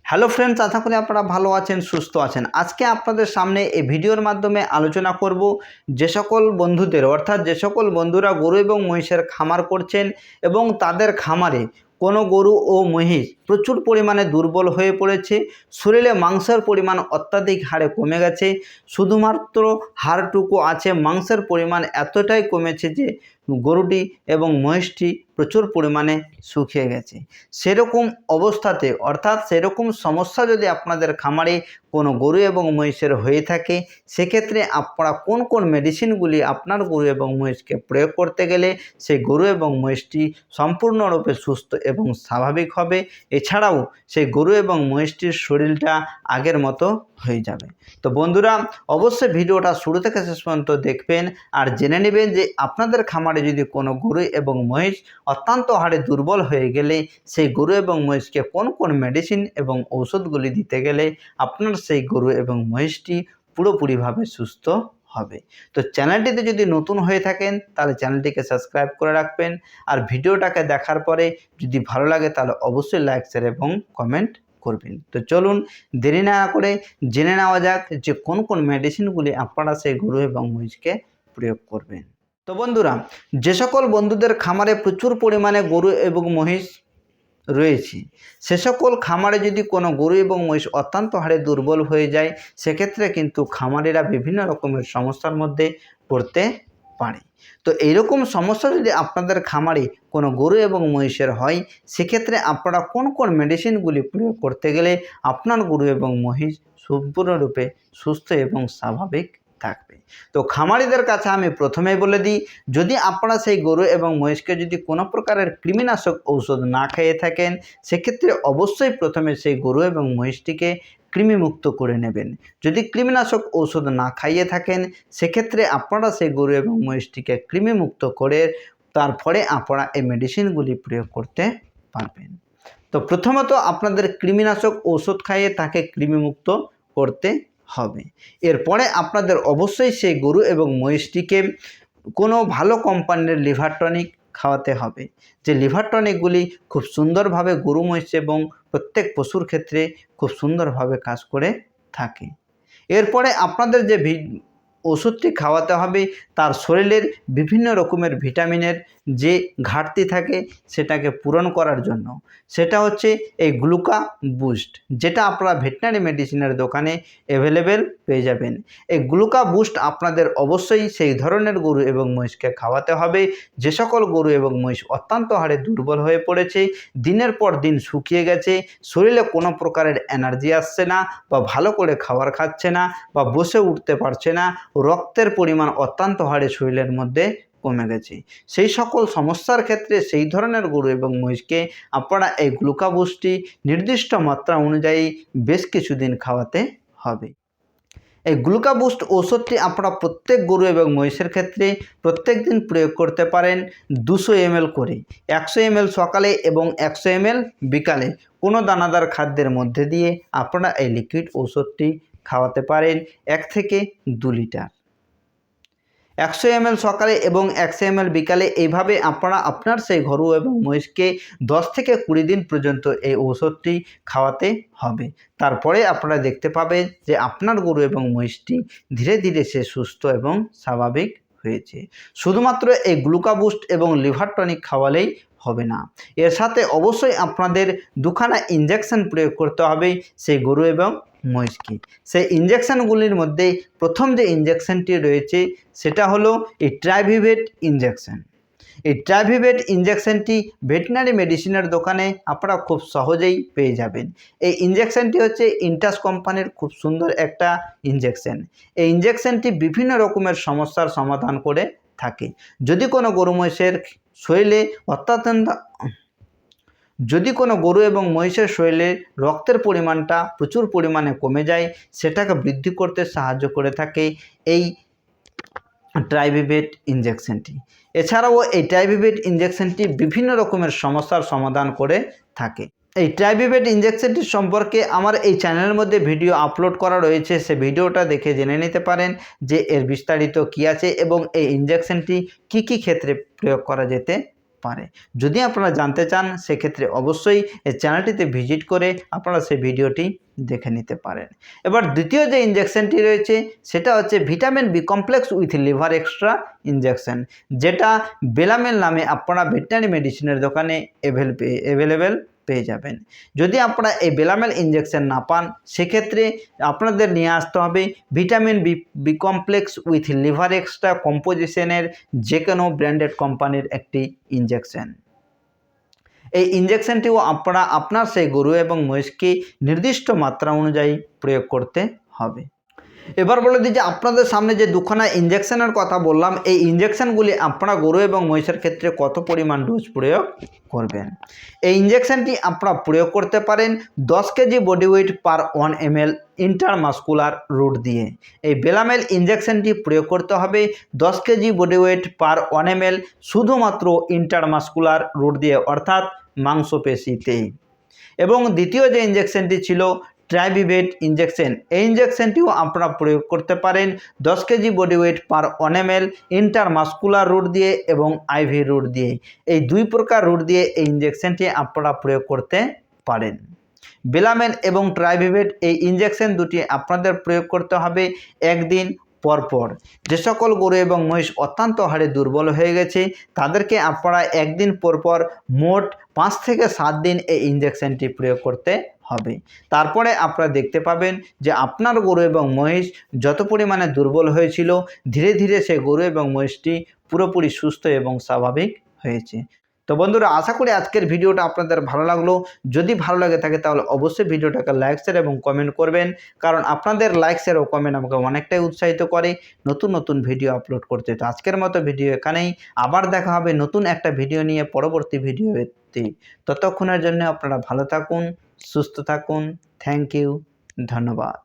Hello friends, আশা করি আপনারা ভালো আছেন, সুস্থ আছেন। আজকে আপনাদের সামনে এই ভিডিওর মাধ্যমে আলোচনা করব যে সকল বন্ধুদের অর্থাৎ যে সকল বন্ধুরা গরু এবং মহিষের খামার করছেন এবং তাদের খামারে কোনো গরু ও মহিষ প্রচুর পরিমাণে দুর্বল হয়ে পড়েছে, শরীরে মাংসের পরিমাণ অত্যাধিক হারে কমে গেছে, শুধুমাত্র হাড়টুকু আছে, মাংসের পরিমাণ এতটাই কমেছে যে গরুটি এবং মহিষটি প্রচুর পরিমাণে শুকিয়ে গেছে। সেরকম অবস্থাতে অর্থাৎ সেরকম সমস্যা যদি আপনাদের খামারে কোনো গরু এবং মহিষের হয়ে থাকে, সেক্ষেত্রে আপনারা কোন কোন মেডিসিনগুলি আপনার গরু এবং মহিষকে প্রয়োগ করতে গেলে সেই গরু এবং মহিষটি সম্পূর্ণরূপে সুস্থ এবং স্বাভাবিক হবে, এছাড়াও সেই গরু এবং মহিষটির শরীরটা আগের মতো হয়ে যাবে। তো বন্ধুরা, অবশ্যই ভিডিওটা শুরু থেকে শেষ পর্যন্ত দেখবেন আর জেনে নেবেন যে আপনাদের খামারে যদি কোনো গরু এবং মহিষ অত্যন্ত হারে দুর্বল হয়ে গেলে সেই গরু এবং মহিষকে কোন কোন মেডিসিন এবং ঔষধগুলি দিতে গেলে আপনার সেই গরু এবং মহিষটি পুরোপুরিভাবে সুস্থ হবে। তো চ্যানেলটিতে যদি নতুন হয়ে থাকেন তাহলে চ্যানেলটিকে সাবস্ক্রাইব করে রাখবেন, আর ভিডিওটাকে দেখার পরে যদি ভালো লাগে তাহলে অবশ্যই লাইক, শেয়ার এবং কমেন্ট করবেন। তো চলুন দেরি না করে জেনে নেওয়া যাক যে কোন কোন মেডিসিনগুলি আপনারা সেই গরু এবং মহিষকে প্রয়োগ করবেন। তো বন্ধুরা, যে সকল বন্ধুদের খামারে প্রচুর পরিমাণে গরু এবং মহিষ রয়েছে, সে সকল খামারে যদি কোনো গরু এবং মহিষ অত্যন্ত হারে দুর্বল হয়ে যায়, সেক্ষেত্রে কিন্তু খামারিরা বিভিন্ন রকমের সমস্যার মধ্যে পড়তে পারে। তো এইরকম সমস্যা যদি আপনাদের খামারে কোনো গরু এবং মহিষের হয়, সেক্ষেত্রে আপনারা কোন কোন মেডিসিনগুলি প্রয়োগ করতে গেলে আপনার গরু এবং মহিষ সম্পূর্ণরূপে সুস্থ এবং স্বাভাবিক থাকবে। তো খামারিদের কাছে আমি প্রথমেই বলে দিই, যদি আপনারা সেই গরু এবং মহিষকে যদি কোনো প্রকারের কৃমিনাশক ঔষধ না খেয়ে থাকেন, সেক্ষেত্রে অবশ্যই প্রথমে সেই গরু এবং মহিষটিকে কৃমিমুক্ত করে নেবেন। যদি কৃমিনাশক ঔষধ না খাইয়ে থাকেন, সেক্ষেত্রে আপনারা সেই গরু এবং মহিষটিকে কৃমিমুক্ত করে তারপরে আপনারা এই মেডিসিনগুলি প্রয়োগ করতে পারবেন। তো প্রথমত আপনাদের কৃমিনাশক ঔষধ খাইয়ে তাকে কৃমিমুক্ত করতে হবে। এরপরে আপনাদের অবশ্যই সেই গরু এবং মহিষটিকে কোনো ভালো কোম্পানির লিভার টনিক খাওয়াতে হবে, যে লিভার টনিকগুলি খুব সুন্দরভাবে গরু মহিষ এবং প্রত্যেক পশুর ক্ষেত্রে খুব সুন্দরভাবে কাজ করে থাকে। এরপরে আপনাদের যে ওষুধটি খাওয়াতে হবে তার শরীরের বিভিন্ন রকমের ভিটামিনের যে ঘাটতি থাকে সেটাকে পূরণ করার জন্য, সেটা হচ্ছে এই গ্লুকা বুস্ট, যেটা আপনারা ভেটেরিনারি মেডিসিনের দোকানে অ্যাভেলেবেল পেয়ে যাবেন। এই গ্লুকা বুস্ট আপনাদের অবশ্যই সেই ধরনের গরু এবং মহিষকে খাওয়াতে হবে যে সকল গরু এবং মহিষ অত্যন্ত হারে দুর্বল হয়ে পড়েছে, দিনের পর দিন শুকিয়ে গেছে, শরীরে কোনো প্রকারের এনার্জি আসছে না, বা ভালো করে খাবার খাচ্ছে না, বা বসে উঠতে পারছে না, রক্তের পরিমাণ অত্যন্ত হারে শরীরের মধ্যে কমে গেছে। সেই সকল সমস্যার ক্ষেত্রে সেই ধরনের গরু এবং মহিষকে আপনারা এই গ্লুকা বুস্টটি নির্দিষ্ট মাত্রা অনুযায়ী বেশ কিছুদিন খাওয়াতে হবে। এই গ্লুকা বুস্ট ওষুধটি আপনারা প্রত্যেক গরু এবং মহিষের ক্ষেত্রে প্রত্যেক দিন প্রয়োগ করতে পারেন 200 ml করে, 100 ml সকালে এবং 100 ml বিকালে কোনো দানাদার খাদ্যের মধ্যে দিয়ে আপনারা এই লিকুইড ওষুধটি খাওয়াতে পারেন 1 থেকে 2 লিটার। 100 ml সকালে এবং 100 ml বিকালে, এইভাবে আপনারা আপনার সেই গরু এবং মহিষকে 10 থেকে 20 দিন পর্যন্ত এই ঔষধটি খাওয়াতে হবে। তারপরে আপনারা দেখতে পাবেন যে আপনার গরু এবং মহিষটি ধীরে ধীরে সে সুস্থ এবং স্বাভাবিক হয়েছে। শুধুমাত্র এই গ্লুকা বুস্ট এবং লিভার টনিক খাওয়ালেই হবে না, এর সাথে অবশ্যই আপনাদের দুখানা ইঞ্জেকশন প্রয়োগ করতে হবে সেই গরু এবং মহিষকে। সেই ইঞ্জেকশনগুলির মধ্যে প্রথম যে ইঞ্জেকশনটি রয়েছে সেটা হলো এই ট্রাইভিভেট ইঞ্জেকশন। এই ট্রাইভিভেট ইঞ্জেকশনটি ভেটেরিনারি মেডিসিনের দোকানে আপনারা খুব সহজেই পেয়ে যাবেন। এই ইঞ্জেকশনটি হচ্ছে ইন্টাস কোম্পানির খুব সুন্দর একটা ইঞ্জেকশন। এই ইঞ্জেকশনটি বিভিন্ন রকমের সমস্যার সমাধান করে থাকে। যদি কোনো গরু মহিষের শরীরে যদি কোনো গরু এবং মহিষের শরীরে রক্তের পরিমাণটা প্রচুর পরিমাণে কমে যায়, সেটাকে বৃদ্ধি করতে সাহায্য করে থাকে এই ট্রাইভিভেট ইঞ্জেকশনটি। এছাড়াও এই ট্রাইভিভেট ইঞ্জেকশনটি বিভিন্ন রকমের সমস্যার সমাধান করে থাকে। এই ট্রাইভিভেট ইঞ্জেকশনটি সম্পর্কে আমার এই চ্যানেলের মধ্যে ভিডিও আপলোড করা রয়েছে, সে ভিডিওটা দেখে জেনে নিতে পারেন যে এর বিস্তারিত কী আছে এবং এই ইঞ্জেকশনটি কী কী ক্ষেত্রে প্রয়োগ করা যেতে পারে। যদি আপনারা জানতে চান সেক্ষেত্রে অবশ্যই এই চ্যানেলটিতে ভিজিট করে আপনারা সেই ভিডিওটি দেখে নিতে পারেন। এবার দ্বিতীয় যে ইঞ্জেকশনটি রয়েছে সেটা হচ্ছে vitamin B complex with liver extra injection, যেটা বেলামেল নামে আপনারা ভেটেরিনারি মেডিসিনের দোকানে অ্যাভেলেবেল পেয়ে যাবেন। যদি আপনারা এই বেলামেল ইঞ্জেকশন না পান সেক্ষেত্রে আপনাদের নিয়ে আসতে হবে vitamin B complex with liver extra কম্পোজিশনের যে কোনো ব্র্যান্ডেড কোম্পানির একটি ইঞ্জেকশন। এই ইঞ্জেকশনটিও আপনারা আপনার সেই গরু এবং মহিষকে নির্দিষ্ট মাত্রা অনুযায়ী প্রয়োগ করতে হবে। এবার বলে দিই যে আপনাদের সামনে যে দুখানা ইঞ্জেকশনের কথা বললাম, এই ইঞ্জেকশনগুলি আপনারা গরু এবং মহিষের ক্ষেত্রে কত পরিমাণ ডোজ প্রয়োগ করবেন। এই ইঞ্জেকশনটি আপনারা প্রয়োগ করতে পারেন 10 KG body weight per 1 ml intramuscular route দিয়ে। এই বেলামেল ইঞ্জেকশনটি প্রয়োগ করতে হবে 10 KG body weight per 1 ml শুধুমাত্র ইন্টারমাস্কুলার রুট দিয়ে, অর্থাৎ মাংসপেশিতেই। এবং দ্বিতীয় যে ইঞ্জেকশনটি ছিল ট্রাইভিভেট ইঞ্জেকশন, এই ইঞ্জেকশনটিও আপনারা প্রয়োগ করতে পারেন 10 KG body weight per 1 ml intramuscular route দিয়ে এবং আইভি রুট দিয়ে। এই দুই প্রকার রুট দিয়ে এই ইঞ্জেকশনটি আপনারা প্রয়োগ করতে পারেন। বেলামেল এবং ট্রাইভিভেট এই ইঞ্জেকশন দুটি আপনাদের প্রয়োগ করতে হবে একদিন পরপর। যে সকল গরু এবং মহিষ অত্যন্ত হারে দুর্বল হয়ে গেছে তাদেরকে আপনারা একদিন পরপর মোট 5 থেকে 7 দিন এই ইঞ্জেকশনটি প্রয়োগ করতে হবে। তারপরে আপনারা দেখতে পাবেন যে আপনার গরু এবং মহিষ যত পরিমাণে দুর্বল হয়েছিল ধীরে ধীরে সেই গরু এবং মহিষটি পুরোপুরি সুস্থ এবং স্বাভাবিক হয়েছে। তো বন্ধুরা, আশা করি আজকের ভিডিওটা আপনাদের ভালো লাগলো। যদি ভালো লাগে থাকে তাহলে অবশ্যই ভিডিওটাকে লাইক শেয়ার এবং কমেন্ট করবেন, কারণ আপনাদের লাইক শেয়ার ও কমেন্ট আমাকে অনেকটাই উৎসাহিত করে নতুন নতুন ভিডিও আপলোড করতে। তো আজকের মতো ভিডিও এখানেই, আবার দেখা হবে নতুন একটা ভিডিও নিয়ে পরবর্তী ভিডিওতে। ততক্ষণের জন্য আপনারা ভালো থাকুন, সুস্থ থাকুন। থ্যাংক ইউ, ধন্যবাদ।